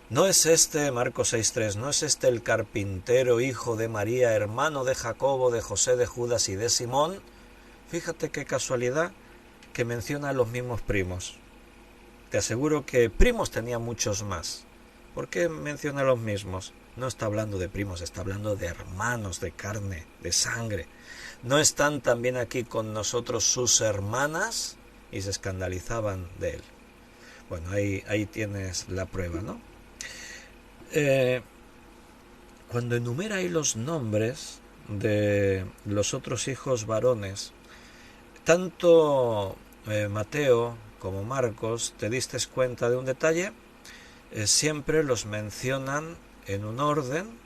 ¿No es este, Marcos 6:3, no es este el carpintero, hijo de María, hermano de Jacobo, de José, de Judas y de Simón? Fíjate qué casualidad que menciona a los mismos primos. Te aseguro que primos tenía muchos más. ¿Por qué menciona a los mismos? No está hablando de primos, está hablando de hermanos, de carne, de sangre. ¿No están también aquí con nosotros sus hermanas? Y se escandalizaban de él. Bueno, ahí tienes la prueba, ¿no? Cuando enumera ahí los nombres de los otros hijos varones, tanto Mateo como Marcos, ¿te diste cuenta de un detalle? Siempre los mencionan en un orden.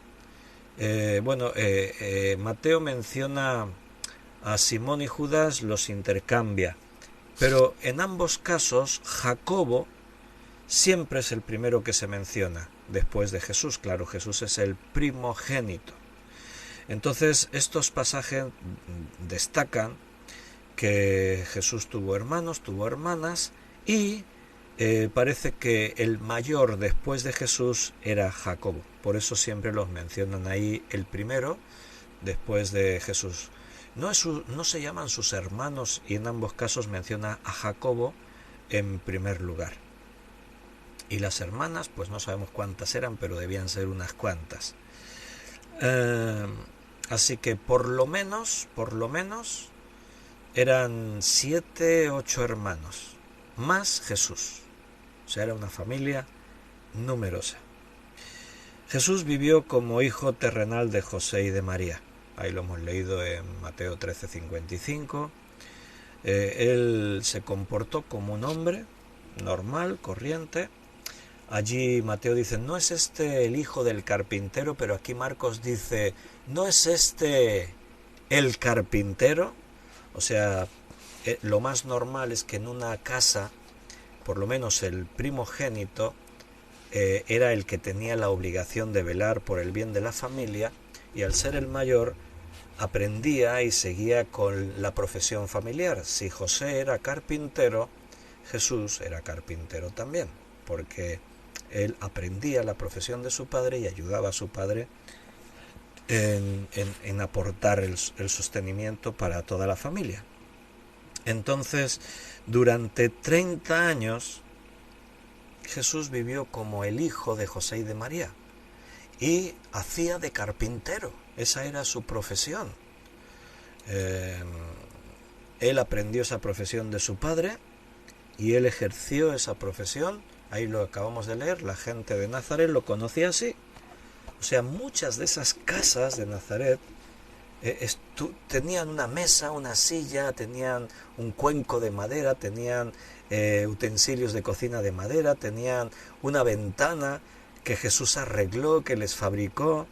Mateo menciona a Simón y Judas, los intercambia, pero en ambos casos Jacobo siempre es el primero que se menciona, después de Jesús. Claro, Jesús es el primogénito. Entonces, estos pasajes destacan que Jesús tuvo hermanos, tuvo hermanas, y parece que el mayor después de Jesús era Jacobo. Por eso siempre los mencionan ahí el primero después de Jesús. No se llaman sus hermanos, y en ambos casos menciona a Jacobo en primer lugar. Y las hermanas, pues no sabemos cuántas eran, pero debían ser unas cuantas. Así que por lo menos eran 7, 8 hermanos, más Jesús. O sea, era una familia numerosa. Jesús vivió como hijo terrenal de José y de María. Ahí lo hemos leído en Mateo 13:55. Él se comportó como un hombre normal, corriente. Allí Mateo dice, no es este el hijo del carpintero, pero aquí Marcos dice, no es este el carpintero. O sea, lo más normal es que en una casa, por lo menos el primogénito, era el que tenía la obligación de velar por el bien de la familia, y al ser el mayor aprendía y seguía con la profesión familiar. Si José era carpintero, Jesús era carpintero también, porque él aprendía la profesión de su padre y ayudaba a su padre en aportar el sostenimiento para toda la familia. Entonces, durante 30 años, Jesús vivió como el hijo de José y de María y hacía de carpintero. Esa era su profesión. Él aprendió esa profesión de su padre y él ejerció esa profesión. Ahí lo acabamos de leer, la gente de Nazaret lo conocía así. O sea, muchas de esas casas de Nazaret tenían una mesa, una silla, tenían un cuenco de madera, tenían utensilios de cocina de madera, tenían una ventana que Jesús arregló, que les fabricó.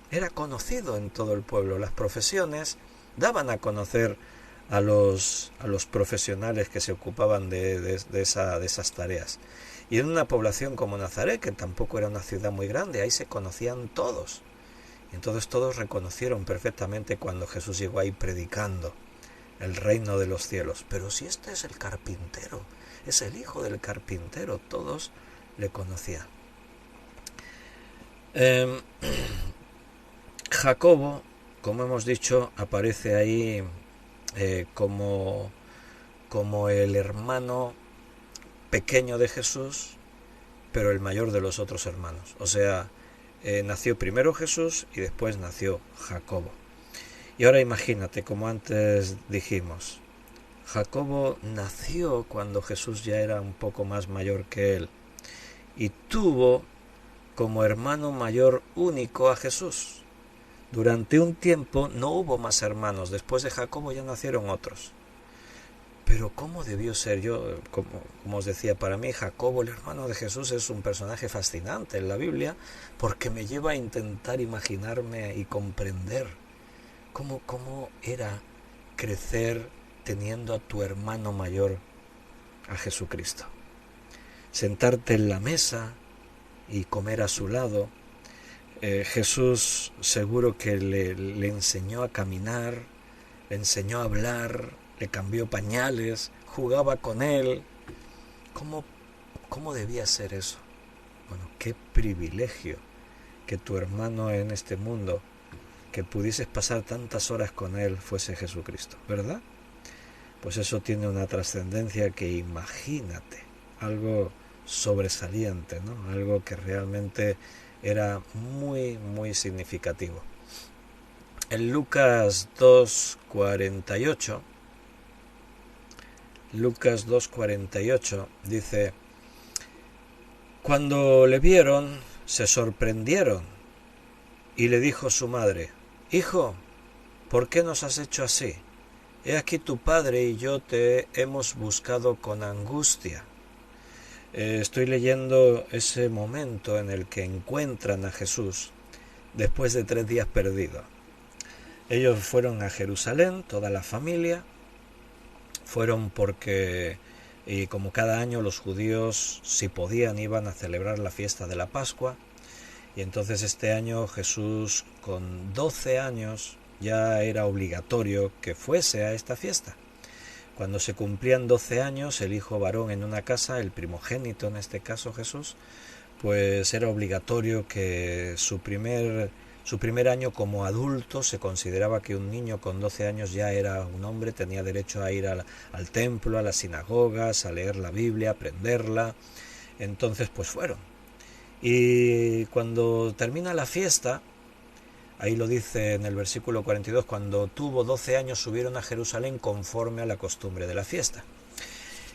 Era conocido en todo el pueblo. Las profesiones daban a conocer a los profesionales que se ocupaban de esas tareas. Y en una población como Nazaret, que tampoco era una ciudad muy grande, ahí se conocían todos. Entonces todos reconocieron perfectamente cuando Jesús llegó ahí predicando el reino de los cielos. Pero si este es el carpintero, es el hijo del carpintero, todos le conocían. Jacobo, como hemos dicho, aparece ahí como el hermano pequeño de Jesús, pero el mayor de los otros hermanos. O sea, nació primero Jesús y después nació Jacobo. Y ahora imagínate, como antes dijimos, Jacobo nació cuando Jesús ya era un poco más mayor que él y tuvo como hermano mayor único a Jesús. Durante un tiempo no hubo más hermanos, después de Jacobo ya nacieron otros. Pero ¿cómo debió ser? Yo, como os decía, para mí Jacobo, el hermano de Jesús, es un personaje fascinante en la Biblia, porque me lleva a intentar imaginarme y comprender cómo era crecer teniendo a tu hermano mayor, a Jesucristo. Sentarte en la mesa y comer a su lado. Jesús seguro que le enseñó a caminar, le enseñó a hablar, le cambió pañales, jugaba con él. ¿Cómo debía ser eso? Bueno, qué privilegio que tu hermano en este mundo, que pudieses pasar tantas horas con él, fuese Jesucristo, ¿verdad? Pues eso tiene una trascendencia que imagínate, algo sobresaliente, ¿no? Algo que realmente era muy, muy significativo. En Lucas 2:48 dice: cuando le vieron, se sorprendieron, y le dijo su madre: Hijo, ¿por qué nos has hecho así? He aquí tu padre y yo te hemos buscado con angustia. Estoy leyendo ese momento en el que encuentran a Jesús después de 3 días perdido. Ellos fueron a Jerusalén, toda la familia, fueron porque, y como cada año los judíos, si podían, iban a celebrar la fiesta de la Pascua, y entonces este año Jesús, con 12 años, ya era obligatorio que fuese a esta fiesta. Cuando se cumplían 12 años, el hijo varón en una casa, el primogénito en este caso Jesús, pues era obligatorio que su primer año como adulto, se consideraba que un niño con 12 años ya era un hombre, tenía derecho a ir al templo, a las sinagogas, a leer la Biblia, a aprenderla. Entonces pues fueron. Y cuando termina la fiesta, ahí lo dice en el versículo 42, cuando tuvo 12 años subieron a Jerusalén conforme a la costumbre de la fiesta.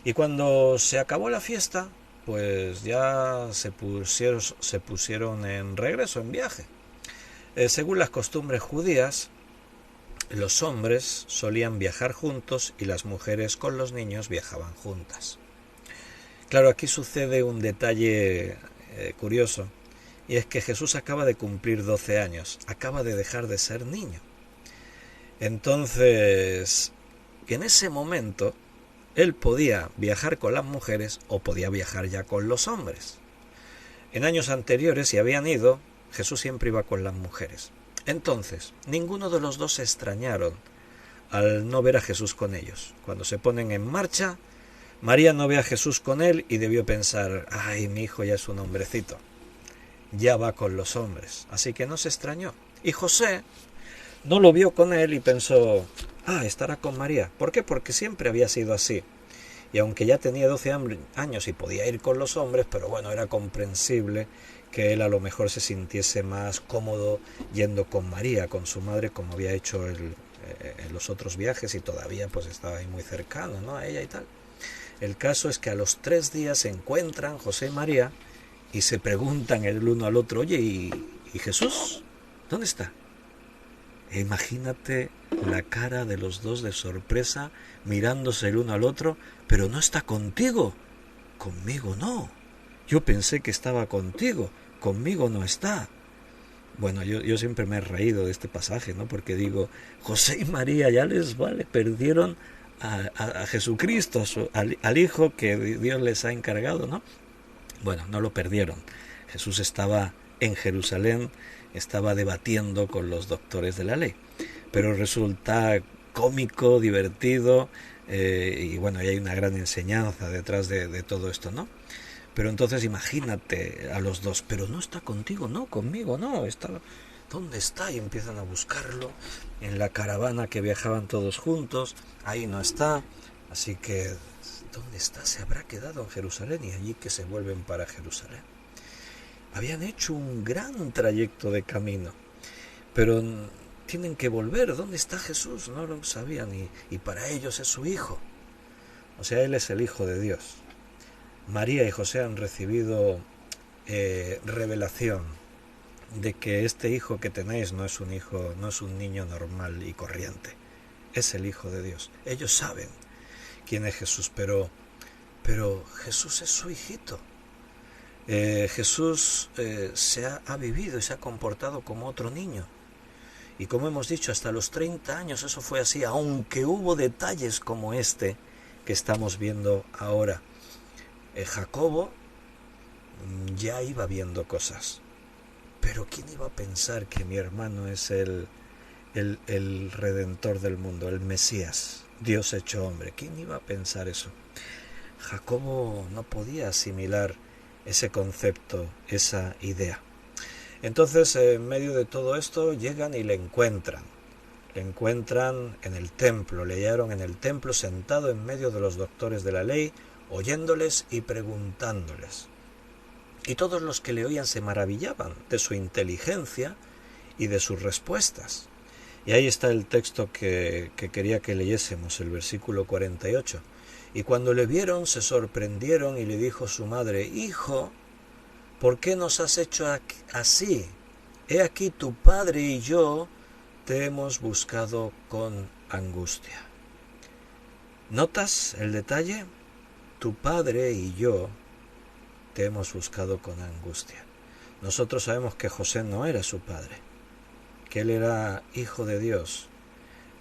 Y cuando se acabó la fiesta, pues ya se pusieron en regreso, en viaje. Según las costumbres judías, los hombres solían viajar juntos y las mujeres con los niños viajaban juntas. Claro, aquí sucede un detalle curioso, y es que Jesús acaba de cumplir 12 años, acaba de dejar de ser niño. Entonces, en ese momento, él podía viajar con las mujeres o podía viajar ya con los hombres. En años anteriores, si habían ido, Jesús siempre iba con las mujeres. Entonces, ninguno de los dos se extrañaron al no ver a Jesús con ellos. Cuando se ponen en marcha, María no ve a Jesús con él y debió pensar, ay, mi hijo ya es un hombrecito, ya va con los hombres, así que no se extrañó. Y José no lo vio con él y pensó, estará con María. ¿Por qué? Porque siempre había sido así. Y aunque ya tenía 12 años y podía ir con los hombres, pero bueno, era comprensible que él a lo mejor se sintiese más cómodo yendo con María, con su madre, como había hecho en los otros viajes, y todavía pues estaba ahí muy cercano, ¿no?, a ella y tal. El caso es que a los 3 días se encuentran José y María y se preguntan el uno al otro, oye, ¿y Jesús? ¿Dónde está? E imagínate la cara de los dos de sorpresa, mirándose el uno al otro, pero no está contigo. Conmigo no. Yo pensé que estaba contigo. Conmigo no está. Bueno, yo siempre me he reído de este pasaje, ¿no? Porque digo, José y María ya les vale, perdieron a Jesucristo, al Hijo que Dios les ha encargado, ¿no? Bueno, no lo perdieron. Jesús estaba en Jerusalén, estaba debatiendo con los doctores de la ley. Pero resulta cómico, divertido, y bueno, y hay una gran enseñanza detrás de todo esto, ¿no? Pero entonces imagínate a los dos, pero no está contigo, no, conmigo, no, está, ¿dónde está? Y empiezan a buscarlo en la caravana que viajaban todos juntos, ahí no está, así que, ¿dónde está? Se habrá quedado en Jerusalén, y allí que se vuelven para Jerusalén. Habían hecho un gran trayecto de camino, pero tienen que volver. ¿Dónde está Jesús? No lo sabían, y para ellos es su hijo. O sea, él es el Hijo de Dios. María y José han recibido revelación de que este hijo que tenéis no es un hijo, no es un niño normal y corriente, es el Hijo de Dios. Ellos saben quién es Jesús, pero Jesús es su hijito. Jesús ha vivido y se ha comportado como otro niño. Y como hemos dicho, hasta los 30 años eso fue así, aunque hubo detalles como este que estamos viendo ahora. Jacobo ya iba viendo cosas. Pero ¿quién iba a pensar que mi hermano es el Redentor del mundo, el Mesías, Dios hecho hombre? ¿Quién iba a pensar eso? Jacobo no podía asimilar ese concepto, esa idea. Entonces, en medio de todo esto, llegan y le encuentran. Le encuentran en el templo, le hallaron en el templo sentado en medio de los doctores de la ley, oyéndoles y preguntándoles. Y todos los que le oían se maravillaban de su inteligencia y de sus respuestas. Y ahí está el texto que quería que leyésemos, el versículo 48. Y cuando le vieron se sorprendieron, y le dijo su madre, Hijo, ¿por qué nos has hecho así? He aquí tu padre y yo te hemos buscado con angustia. ¿Notas el detalle? Tu padre y yo te hemos buscado con angustia. Nosotros sabemos que José no era su padre, que él era hijo de Dios.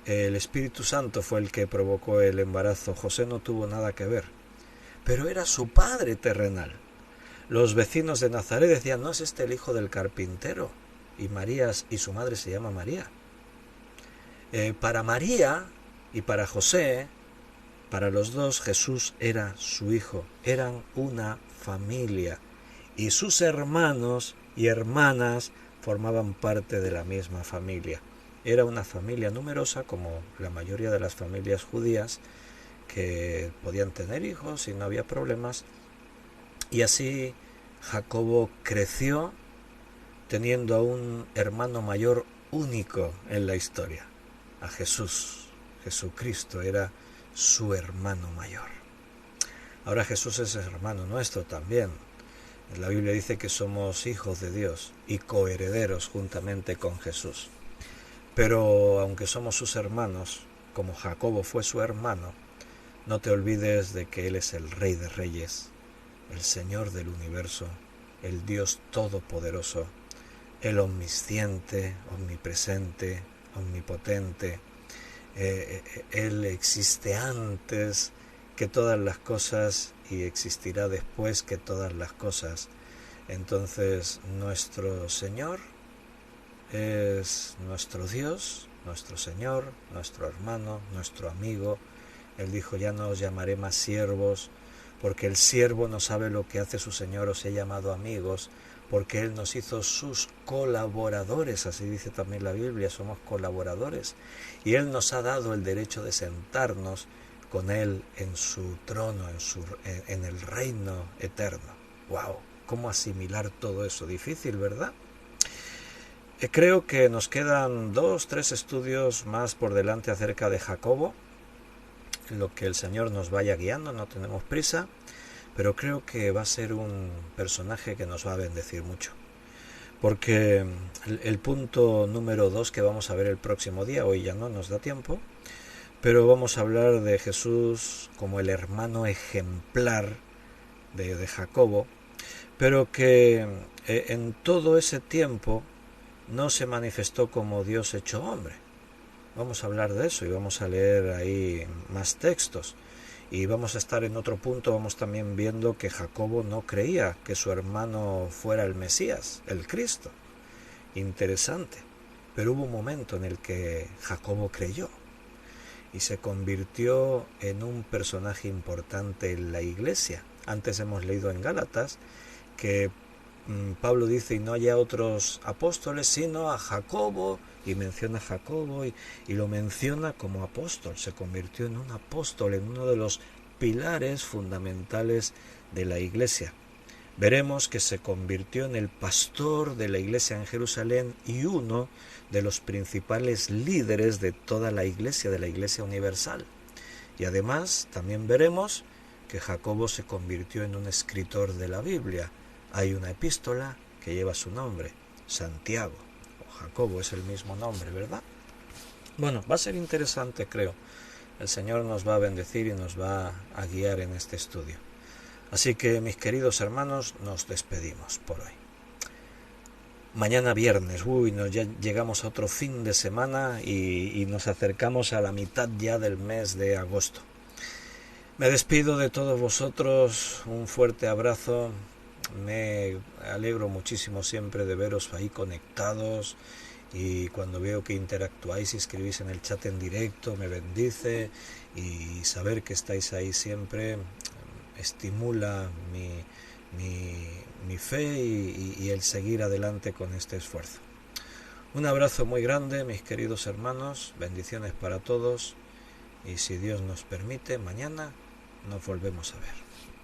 El Espíritu Santo fue el que provocó el embarazo. José no tuvo nada que ver, pero era su padre terrenal. Los vecinos de Nazaret decían, ¿no es este el hijo del carpintero? Y María y su madre se llama María. Para María y para José, para los dos, Jesús era su hijo. Eran una familia. Y sus hermanos y hermanas formaban parte de la misma familia. Era una familia numerosa, como la mayoría de las familias judías, que podían tener hijos y no había problemas. Y así Jacobo creció teniendo a un hermano mayor único en la historia, a Jesús. Jesucristo era su hermano mayor. Ahora Jesús es hermano nuestro también. La Biblia dice que somos hijos de Dios y coherederos juntamente con Jesús. Pero aunque somos sus hermanos, como Jacobo fue su hermano, no te olvides de que Él es el Rey de Reyes, el Señor del universo, el Dios todopoderoso, el omnisciente, omnipresente, omnipotente, Él existe antes que todas las cosas y existirá después que todas las cosas. Entonces nuestro Señor es nuestro Dios, nuestro Señor, nuestro hermano, nuestro amigo. Él dijo: ya no os llamaré más siervos, porque el siervo no sabe lo que hace su Señor. Os he llamado amigos, porque Él nos hizo sus colaboradores. Así dice también la Biblia, somos colaboradores. Y Él nos ha dado el derecho de sentarnos con Él en su trono, en el reino eterno. ¡Wow! ¿Cómo asimilar todo eso? Difícil, ¿verdad? Creo que nos quedan 2-3 estudios más por delante acerca de Jacobo, en lo que el Señor nos vaya guiando, no tenemos prisa, pero creo que va a ser un personaje que nos va a bendecir mucho. Porque el punto número 2 que vamos a ver el próximo día, hoy ya no nos da tiempo, pero vamos a hablar de Jesús como el hermano ejemplar de Jacobo, pero que en todo ese tiempo no se manifestó como Dios hecho hombre. Vamos a hablar de eso y vamos a leer ahí más textos. Y vamos a estar en otro punto, vamos también viendo que Jacobo no creía que su hermano fuera el Mesías, el Cristo. Interesante. Pero hubo un momento en el que Jacobo creyó y se convirtió en un personaje importante en la iglesia. Antes hemos leído en Gálatas que Pablo dice: y no haya otros apóstoles sino a Jacobo, y menciona a Jacobo y lo menciona como apóstol. Se convirtió en un apóstol, en uno de los pilares fundamentales de la iglesia. Veremos que se convirtió en el pastor de la iglesia en Jerusalén y uno de los principales líderes de toda la iglesia, de la iglesia universal. Y además también veremos que Jacobo se convirtió en un escritor de la Biblia. Hay una epístola que lleva su nombre, Santiago, o Jacobo es el mismo nombre, ¿verdad? Bueno, va a ser interesante, creo. El Señor nos va a bendecir y nos va a guiar en este estudio. Así que, mis queridos hermanos, nos despedimos por hoy. Mañana viernes, ya llegamos a otro fin de semana y nos acercamos a la mitad ya del mes de agosto. Me despido de todos vosotros, un fuerte abrazo. Me alegro muchísimo siempre de veros ahí conectados, y cuando veo que interactuáis y escribís en el chat en directo me bendice, y saber que estáis ahí siempre estimula mi fe y el seguir adelante con este esfuerzo. Un abrazo muy grande, mis queridos hermanos, bendiciones para todos, y si Dios nos permite, mañana nos volvemos a ver.